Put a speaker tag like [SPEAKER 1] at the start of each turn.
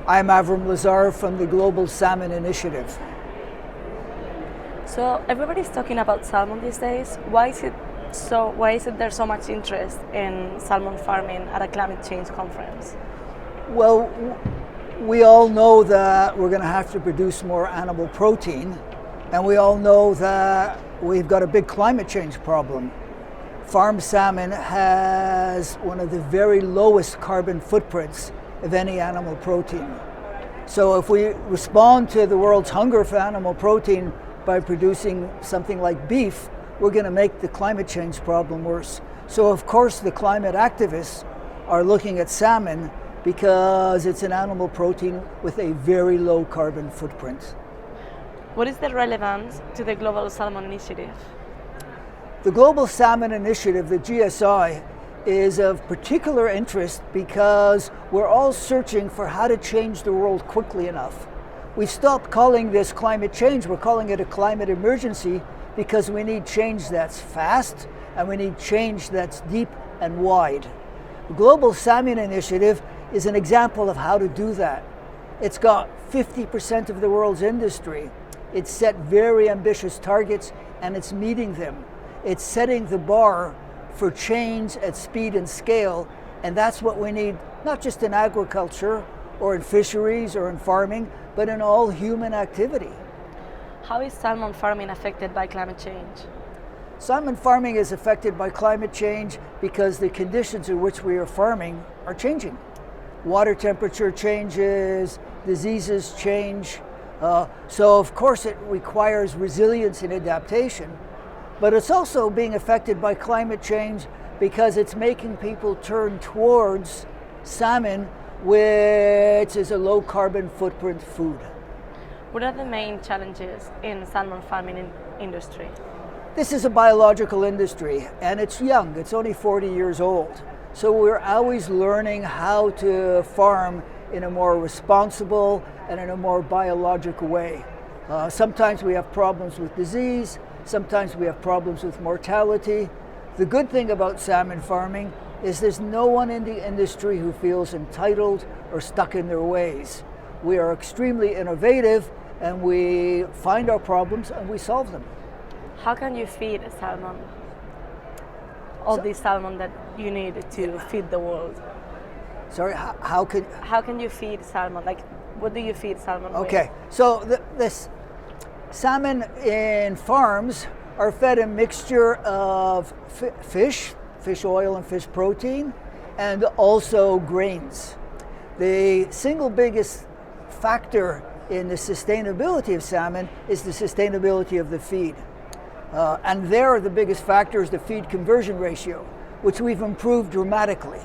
[SPEAKER 1] I'm Avrim Lazar from the Global Salmon Initiative.
[SPEAKER 2] So everybody's talking about salmon these days. Why is it there's so much interest in salmon farming at a climate change conference?
[SPEAKER 1] Well, we all know that we're going to have to produce more animal protein, and we all know that we've got a big climate change problem. Farmed salmon has one of the very lowest carbon footprints of any animal protein. So if we respond to the world's hunger for animal protein by producing something like beef, we're going to make the climate change problem worse. So of course the climate activists are looking at salmon because it's an animal protein with a very low carbon footprint.
[SPEAKER 2] What is the relevance to the Global Salmon Initiative?
[SPEAKER 1] The Global Salmon Initiative, the GSI, is of particular interest because we're all searching for how to change the world quickly enough. We stopped calling this climate change, we're calling it a climate emergency because we need change that's fast and we need change that's deep and wide. The Global Salmon Initiative is an example of how to do that. It's got 50% of the world's industry. It's set very ambitious targets and it's meeting them. It's setting the bar for change at speed and scale, and that's what we need, not just in agriculture or in fisheries or in farming, but in all human activity.
[SPEAKER 2] How is salmon farming affected by climate change?
[SPEAKER 1] Salmon farming is affected by climate change because the conditions in which we are farming are changing. Water temperature changes, diseases change, so of course it requires resilience and adaptation. But it's also being affected by climate change because it's making people turn towards salmon, which is a low carbon footprint food.
[SPEAKER 2] What are the main challenges in salmon farming industry?
[SPEAKER 1] This is a biological industry and it's young, it's only 40 years old. So we're always learning how to farm in a more responsible and in a more biological way. Sometimes we have problems with disease, sometimes we have problems with mortality. The good thing about salmon farming is there's no one in the industry who feels entitled or stuck in their ways. We are extremely innovative and we find our problems and we solve them.
[SPEAKER 2] How can you feed salmon? All these salmon that you need to feed the world.
[SPEAKER 1] Sorry, how
[SPEAKER 2] can you feed salmon? Like, what do you feed salmon with?
[SPEAKER 1] Okay, so this salmon in farms are fed a mixture of fish oil and fish protein, and also grains. The single biggest factor in the sustainability of salmon is the sustainability of the feed. And there the biggest factor is the feed conversion ratio, which we've improved dramatically.